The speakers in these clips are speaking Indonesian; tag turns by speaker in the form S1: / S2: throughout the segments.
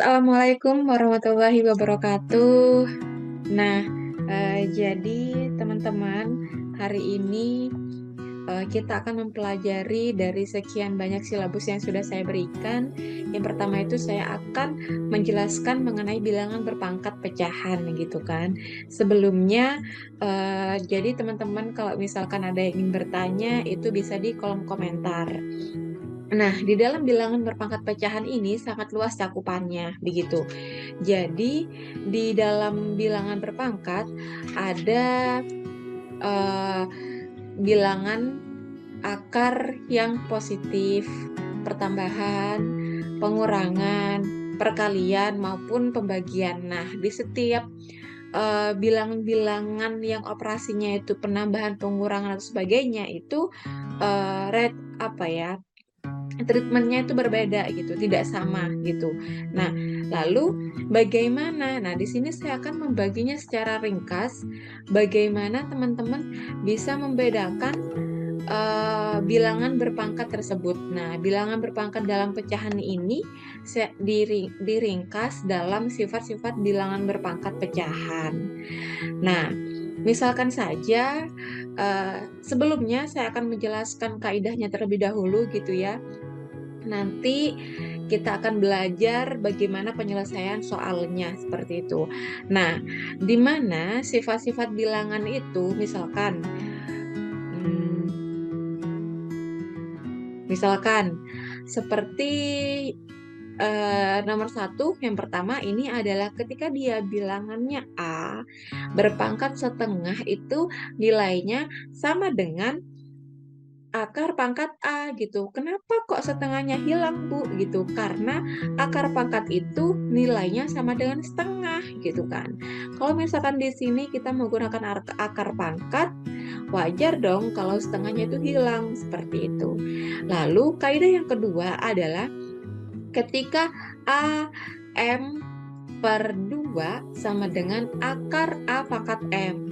S1: Assalamualaikum warahmatullahi wabarakatuh. Nah, jadi teman-teman, hari ini kita akan mempelajari dari sekian banyak silabus yang sudah saya berikan. Yang pertama itu saya akan menjelaskan mengenai bilangan berpangkat pecahan, gitu kan. Sebelumnya, jadi teman-teman kalau misalkan ada yang ingin bertanya, itu bisa di kolom komentar. Nah, di dalam bilangan berpangkat pecahan ini sangat luas cakupannya, begitu. Jadi, di dalam bilangan berpangkat ada eh, bilangan akar yang positif, pertambahan, pengurangan, perkalian maupun pembagian. Nah, di setiap bilangan-bilangan yang operasinya itu penambahan, pengurangan atau sebagainya itu rate apa ya? Treatmentnya itu berbeda gitu, tidak sama gitu. Nah, lalu bagaimana? Nah, di sini saya akan membaginya secara ringkas, bagaimana teman-teman bisa membedakan bilangan berpangkat tersebut. Nah, bilangan berpangkat dalam pecahan ini diringkas dalam sifat-sifat bilangan berpangkat pecahan. Nah, misalkan saja sebelumnya saya akan menjelaskan kaidahnya terlebih dahulu gitu ya. Nanti kita akan belajar bagaimana penyelesaian soalnya seperti itu. Nah, di mana sifat-sifat bilangan itu misalkan seperti nomor satu, yang pertama ini adalah ketika dia bilangannya A berpangkat setengah itu nilainya sama dengan akar pangkat A gitu. Kenapa kok setengahnya hilang, Bu? Gitu. Karena akar pangkat itu nilainya sama dengan setengah gitu kan. Kalau misalkan di sini kita menggunakan akar pangkat, wajar dong kalau setengahnya itu hilang seperti itu. Lalu kaidah yang kedua adalah ketika A M per 2 sama dengan akar A pangkat M.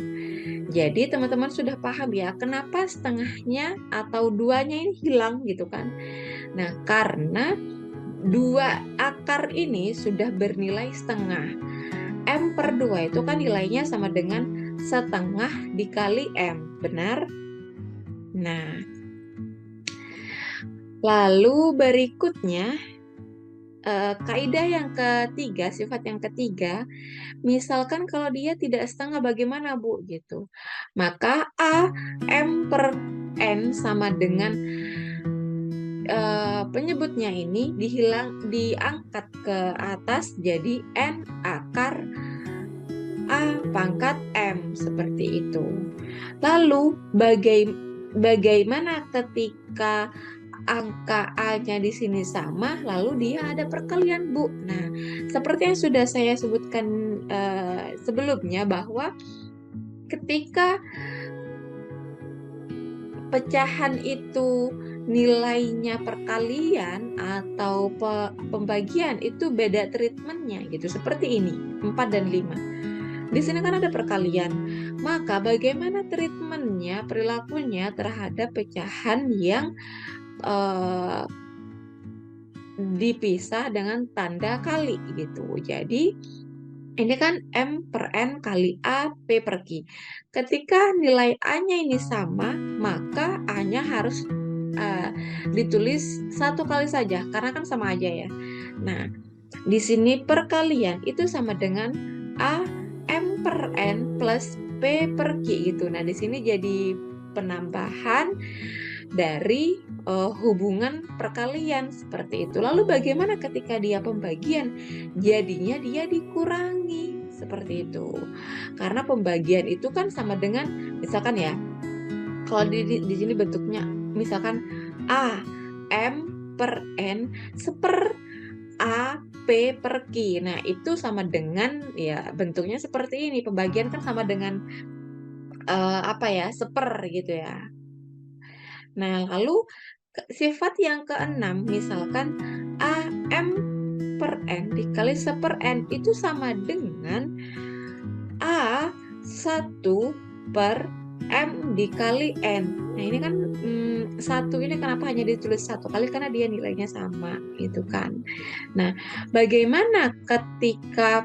S1: Jadi teman-teman sudah paham ya kenapa setengahnya atau duanya ini hilang gitu kan. Nah, karena dua akar ini sudah bernilai setengah. M per 2 itu kan nilainya sama dengan setengah dikali M, benar? Nah, lalu berikutnya kaidah yang ketiga, sifat yang ketiga, misalkan kalau dia tidak setengah bagaimana Bu gitu. Maka A M per N sama dengan penyebutnya ini diangkat ke atas jadi N akar A pangkat M seperti itu. Lalu bagaimana ketika angka A-nya di sini sama, lalu dia ada perkalian, Bu. Nah, seperti yang sudah saya sebutkan sebelumnya bahwa ketika pecahan itu nilainya perkalian atau pembagian itu beda treatmentnya gitu. Seperti ini, 4 dan 5. Di sini kan ada perkalian. Maka bagaimana treatmentnya, perilakunya terhadap pecahan yang dipisah dengan tanda kali gitu. Jadi ini kan M per N kali A P per Q. Ketika nilai A-nya ini sama, maka A-nya harus ditulis satu kali saja karena kan sama aja ya. Nah, di sini perkalian itu sama dengan A M per N plus P per Q gitu. Nah, di sini jadi penambahan dari hubungan perkalian seperti itu. Lalu bagaimana ketika dia pembagian? Jadinya dia dikurangi seperti itu. Karena pembagian itu kan sama dengan misalkan ya, kalau di sini bentuknya misalkan A M per N seper A P per Q. Nah, itu sama dengan ya bentuknya seperti ini. Pembagian kan sama dengan seper gitu ya. Nah, lalu sifat yang keenam, misalkan A M per N dikali seper N itu sama dengan A 1 per M dikali N. Nah, ini kan 1 ini kenapa hanya ditulis 1 kali? Karena dia nilainya sama, gitu kan. Nah, bagaimana ketika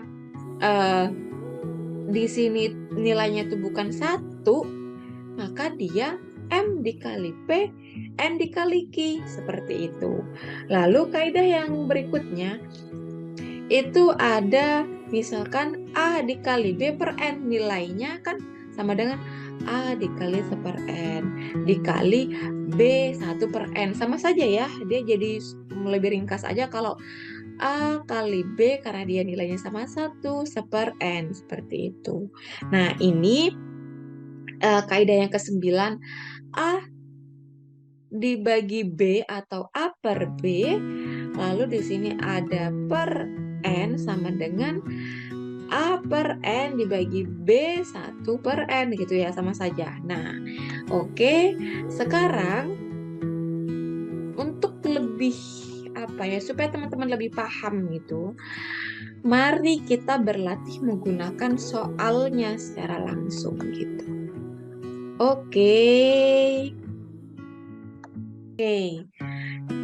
S1: di sini nilainya itu bukan 1, maka dia M dikali P, N dikali Q, seperti itu. Lalu kaidah yang berikutnya, itu ada misalkan A dikali B per N, nilainya kan sama dengan A dikali 1 per N, dikali B 1 per N. Sama saja ya, dia jadi lebih ringkas aja kalau A kali B karena dia nilainya sama 1 per N, seperti itu. Nah, ini kaidah yang ke-9, A dibagi B atau A per B, lalu di sini ada per N sama dengan A per N dibagi B 1 per N, gitu ya, sama saja. Nah, oke. Sekarang untuk lebih supaya teman-teman lebih paham gitu, mari kita berlatih menggunakan soalnya secara langsung gitu. Oke.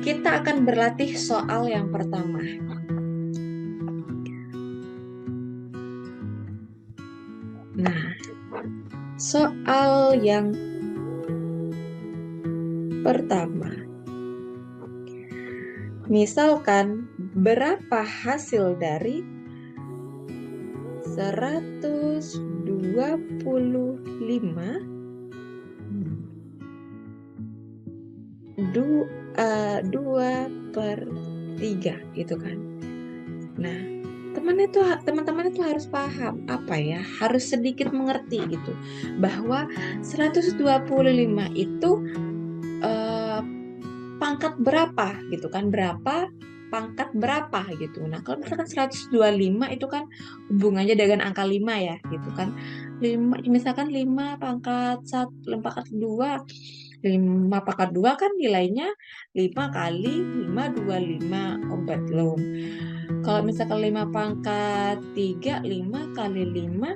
S1: Kita akan berlatih soal yang pertama. Nah, soal yang pertama. Misalkan berapa hasil dari 125 2/3 gitu kan. Nah, teman-teman itu harus paham harus sedikit mengerti gitu bahwa 125 itu pangkat berapa gitu kan, pangkat berapa gitu. Nah, kalau misalkan 125 itu kan hubungannya dengan angka 5 ya gitu kan. Misalkan 5 pangkat 1, pangkat 2, 5 pangkat 2 kan nilainya 5 kali 5, 25. Oh, belum. Kalau misalkan 5 pangkat 3, 5 kali 5,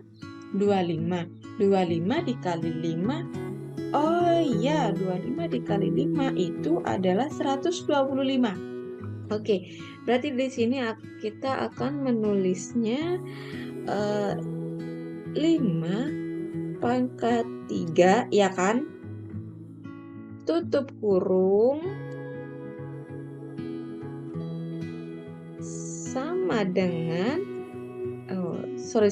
S1: 25. 25 dikali 5, oh iya, 25 dikali 5 itu adalah 125. Oke, berarti di sini kita akan menulisnya 5 pangkat 3, ya kan? Tutup kurung sama dengan sorry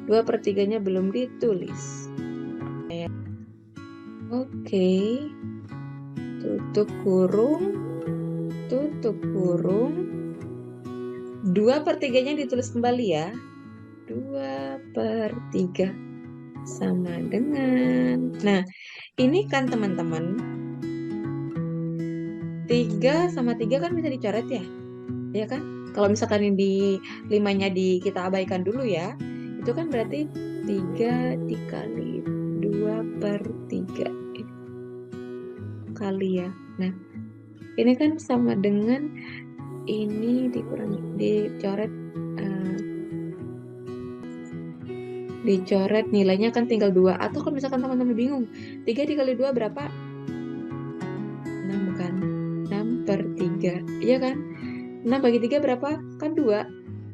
S1: 2/3-nya belum ditulis. Oke, tutup kurung 2/3-nya ditulis kembali ya, 2/3 sama dengan, nah ini kan teman-teman 3 sama 3 kan bisa dicoret ya, ya kan? Kalau misalkan ini 5-nya kita abaikan dulu ya, itu kan berarti 3 dikali 2/3 kali ya. Nah, ini kan sama dengan ini dicoret nilainya kan tinggal 2. Atau kalau misalkan teman-teman bingung, 3 dikali 2 berapa? 6 kan? 6/3, iya kan? 6 bagi 3 berapa? Kan 2,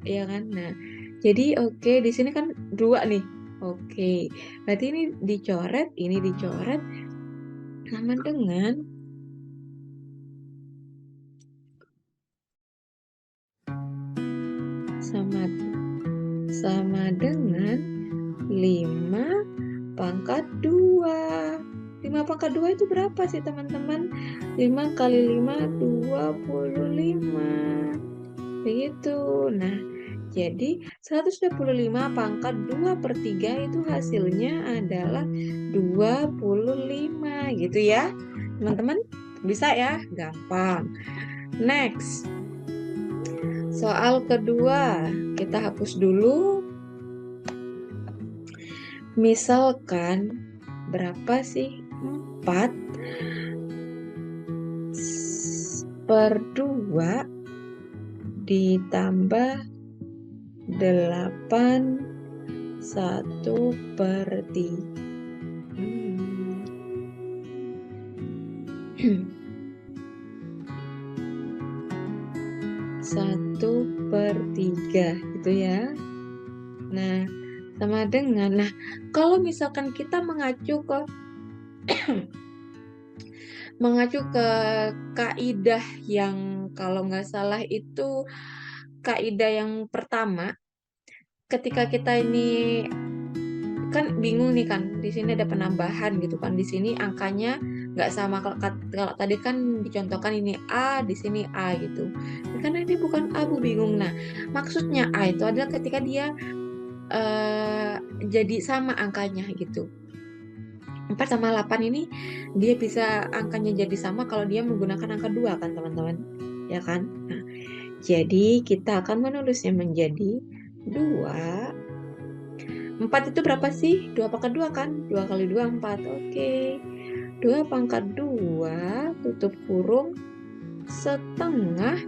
S1: iya kan? Nah, jadi oke, di sini kan 2 nih. Oke, berarti ini dicoret sama dengan sama dengan 5 pangkat 2. 5 pangkat 2 itu berapa sih teman-teman? 5 kali 5, 25. Begitu. Nah, jadi 125 pangkat 2/3 itu hasilnya adalah 25 gitu ya. Teman-teman bisa ya? Gampang. Next. Soal kedua, kita hapus dulu. Misalkan berapa sih 4/2 ditambah 8 1/3.
S2: 1/3 gitu ya. Nah, sama dengan, kalau misalkan kita mengacu ke kaidah yang kalau nggak salah itu kaidah yang pertama, ketika kita ini kan bingung nih kan, di sini ada penambahan gitu kan, di sini angkanya nggak sama. Kalau tadi kan dicontohkan ini A, di sini A gitu. Karena ini bukan A, Bu, bingung. Nah, maksudnya A itu adalah ketika dia jadi sama angkanya gitu. 4 sama 8 ini dia bisa angkanya jadi sama kalau dia menggunakan angka 2 kan teman-teman, ya kan? Nah, jadi kita akan menulisnya menjadi 2. 4 itu berapa sih? 2 pangkat 2 kan? 2 kali 2 4. Oke. 2 pangkat 2 tutup kurung setengah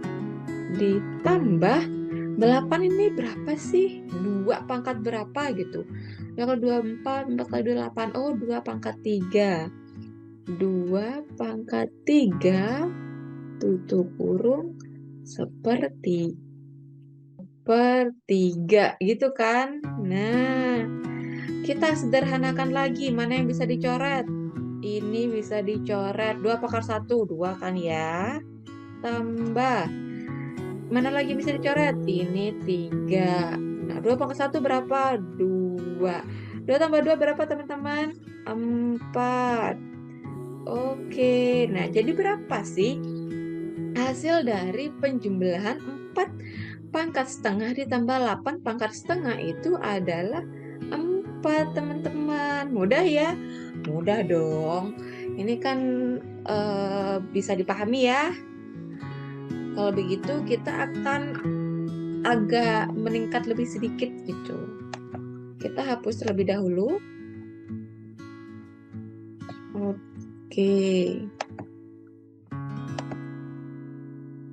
S2: ditambah 8 ini berapa sih? 2 pangkat berapa gitu. 2 kali 2 4, 4 kali 2 8. Oh, 2 pangkat 3. 2 pangkat 3 tutup kurung seperti per 3 gitu kan. Nah, kita sederhanakan lagi mana yang bisa dicoret. Ini bisa dicoret 2 pangkat 1, 2 kan ya. Tambah mana lagi bisa dicoret? Ini 3. Nah, 2 pangkat 1 berapa? 2. 2 tambah 2 berapa teman-teman? 4. Oke, nah jadi berapa sih hasil dari penjumlahan 4 pangkat setengah ditambah 8 pangkat setengah itu adalah 4, teman-teman. Mudah ya? Mudah dong. Ini kan bisa dipahami ya. Kalau begitu kita akan agak meningkat lebih sedikit gitu. Kita hapus terlebih dahulu. Oke.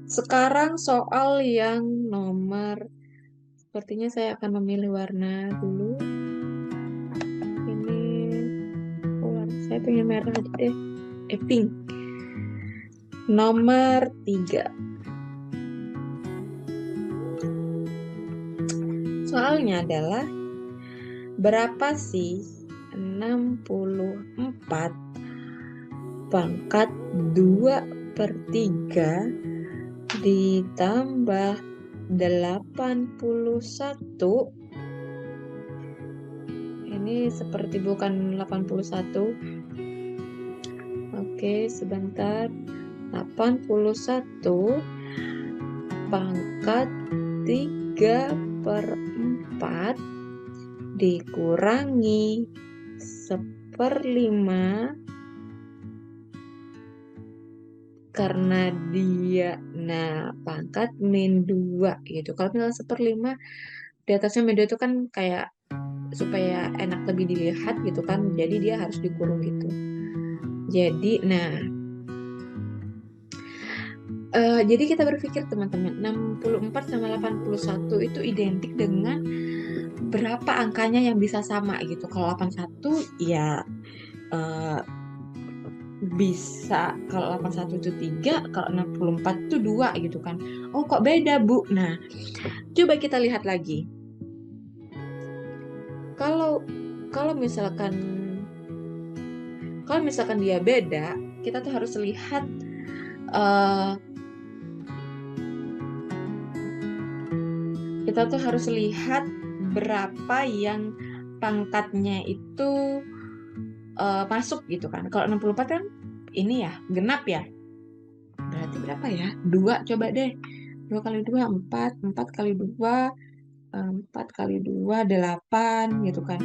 S2: Sekarang soal yang nomor, sepertinya saya akan memilih warna dulu. Ini warna saya pengen merah aja deh. Pink. Nomor 3. Soalnya adalah berapa sih 64 pangkat 2/3 ditambah 81. Ini seperti bukan 81. Oke, sebentar. 81 pangkat 3/4 dikurangi 1/5 karena dia pangkat min 2 gitu. Kalau misalnya 1/5 di atasnya min 2 itu kan kayak supaya enak lebih dilihat gitu kan, jadi dia harus dikurung gitu. Jadi jadi kita berpikir teman-teman, 64 sama 81 itu identik dengan berapa angkanya yang bisa sama gitu. Kalau 81 ya bisa, kalau 81 itu 3, kalau 64 itu 2 gitu kan. Oh, kok beda, Bu? Nah, coba kita lihat lagi. Kalau misalkan dia beda, kita tuh harus lihat berapa yang pangkatnya itu masuk gitu kan. Kalau 64 kan ini ya, genap ya. Berarti berapa ya? 2 coba deh. 2 kali 2 4, 4 kali 2 4 kali 2 8 gitu kan.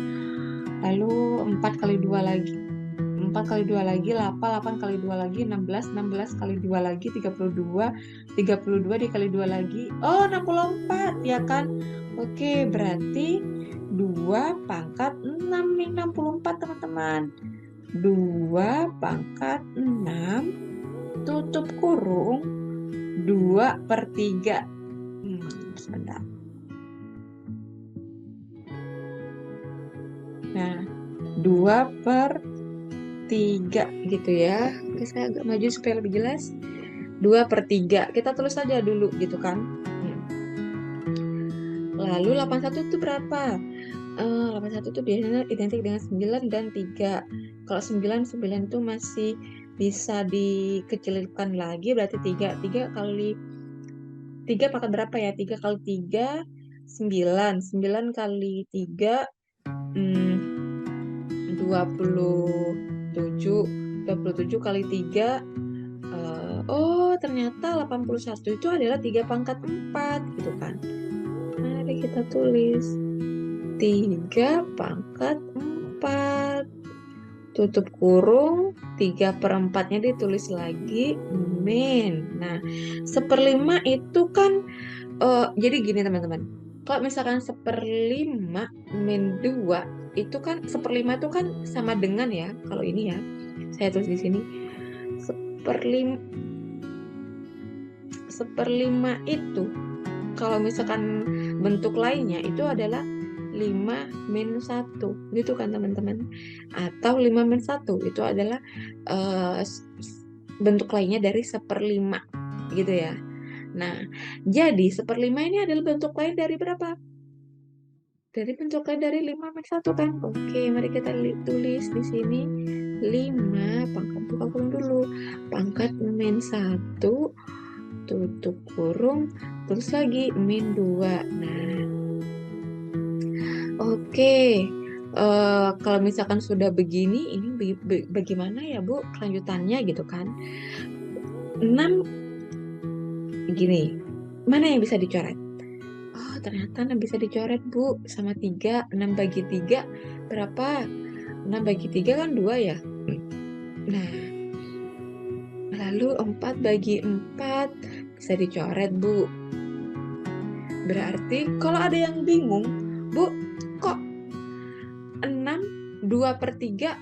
S2: Lalu 4 kali 2 lagi 4 kali 2 lagi 8, 8 kali 2 lagi 16, 16 kali 2 lagi 32, 32 dikali 2 lagi, oh 64 ya kan. Oke, berarti 2 pangkat 6 nih, 64 teman-teman. 2 pangkat 6 tutup kurung 2/3. Sebentar. Nah, 2/3 3 gitu ya. Oke, saya agak maju supaya lebih jelas. 2/3. Kita tulis saja dulu gitu kan. Lalu 81 itu berapa? 81 itu biasanya identik dengan 9 dan 3. Kalau 9 itu masih bisa dikecilkan lagi, berarti 3. 3 kali 3 pangkat berapa ya? 3 kali 3, 9. 9 kali 3, 27. 27 kali 3, oh ternyata 81 itu adalah 3/4 gitu kan. Mari kita tulis 3/4, tutup kurung, 3/4-nya ditulis lagi, min. Nah, 1/5 itu kan, jadi gini teman-teman, kalau misalkan 1/5 min 2, itu kan 1/5 itu kan sama dengan ya, kalau ini ya, saya tulis di sini, 1/5 itu, kalau misalkan bentuk lainnya itu adalah 5 min 1 gitu kan teman-teman, atau 5 min 1 itu adalah bentuk lainnya dari 1/5 gitu ya. Nah, jadi 1/5 ini adalah bentuk lain dari berapa? Dari bentuk lain dari 5 min 1 kan. Oke, mari kita tulis di sini 5 pangkat buka kurung dulu, pangkat min 1 tutup kurung, terus lagi min 2. Nah, oke. Kalau misalkan sudah begini, ini bagaimana ya Bu kelanjutannya gitu kan? 6 gini, mana yang bisa dicoret? Oh, ternyata 6 bisa dicoret Bu, sama 3. 6 bagi 3 berapa? 6 bagi 3 kan 2 ya? Nah, lalu 4 bagi 4 bisa dicoret Bu. Berarti kalau ada yang bingung, Bu, kok 6 2/3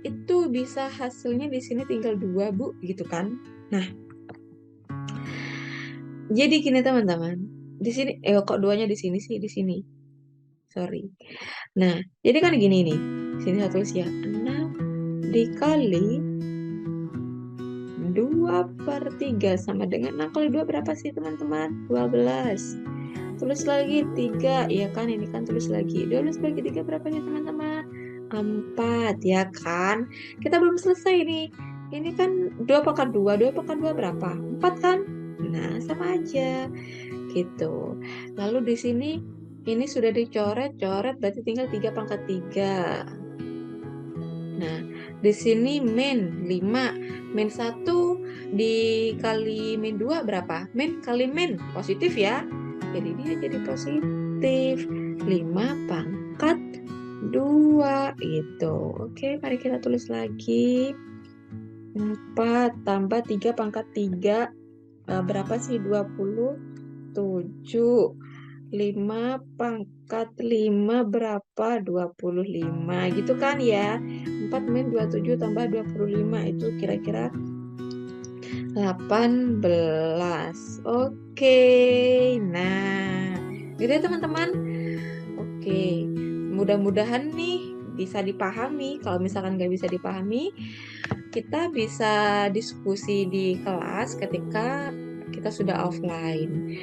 S2: itu bisa hasilnya di sini tinggal 2 Bu gitu kan. Nah, jadi gini teman-teman, di sini kok 2-nya di sini sih, di sini, sorry. Nah, jadi kan gini nih, sini saya tulis ya, 6 dikali 2/3 sama dengan 6 kali 2 berapa sih teman-teman? 12. Tulis lagi 3, ya kan, ini kan tulis lagi 12 bagi 3 berapa nih teman-teman? 4, ya kan. Kita belum selesai nih, ini kan 2/2, 2/2 berapa? 4 kan. Nah, sama aja gitu. Lalu di sini ini sudah dicoret-coret, berarti tinggal 3/3. Nah, di sini min 5, min 1 dikali min 2 berapa? Min kali min, positif ya. Jadi dia jadi positif 5/2 itu. Oke, mari kita tulis lagi. 4 tambah 3/3 berapa sih? 27. 5/5 berapa? 25 gitu kan ya. 4 min 27 tambah 25 itu kira-kira 18. Oke. Nah, gitu ya teman-teman. Oke. Mudah-mudahan nih bisa dipahami. Kalau misalkan nggak bisa dipahami, kita bisa diskusi di kelas ketika kita sudah offline.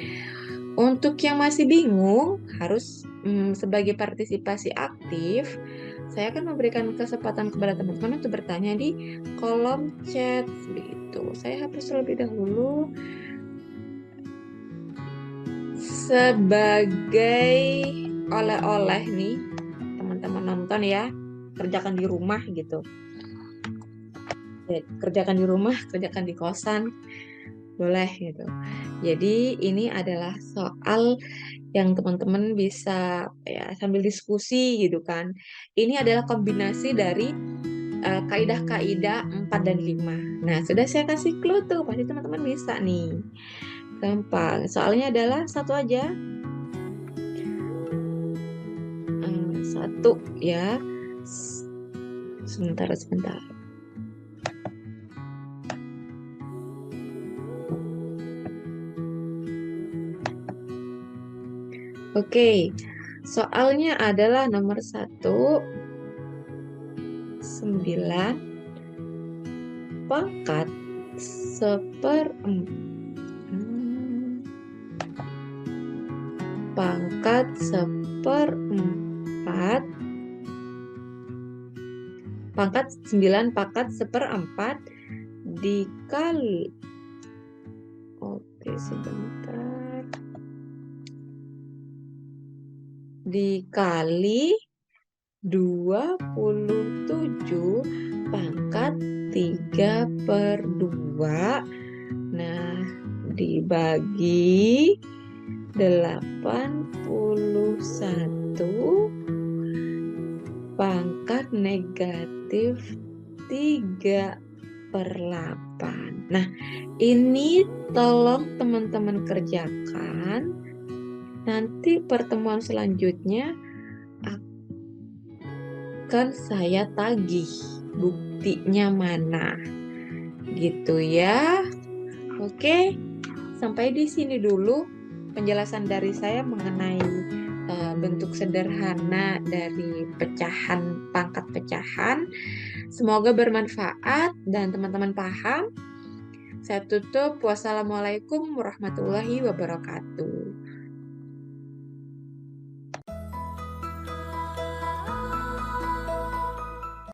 S2: Untuk yang masih bingung, harus sebagai partisipasi aktif, saya akan memberikan kesempatan kepada teman-teman untuk bertanya di kolom chat. Begitu. Saya hapus terlebih dahulu. Sebagai oleh-oleh nih, teman-teman nonton ya, kerjakan di rumah gitu. Ya, kerjakan di rumah, kerjakan di kosan, boleh gitu. Jadi ini adalah soal yang teman-teman bisa ya sambil diskusi gitu kan. Ini adalah kombinasi dari kaidah-kaidah 4 dan 5. Nah, sudah saya kasih clue tuh, pasti teman-teman bisa nih. Gampang. Soalnya adalah satu aja. Satu ya. Sebentar. Oke, soalnya adalah nomor 1, 9, pangkat pangkat seperempat pangkat 9 pangkat seperempat dikali sebentar dikali 27 pangkat 3/2. Nah, dibagi 81 pangkat negatif 3/8. Nah, ini tolong teman-teman kerjakan. Nanti pertemuan selanjutnya akan saya tagih buktinya mana. Gitu ya. Oke, sampai di sini dulu penjelasan dari saya mengenai bentuk sederhana dari pangkat pecahan. Semoga bermanfaat dan teman-teman paham. Saya tutup. Wassalamualaikum warahmatullahi wabarakatuh.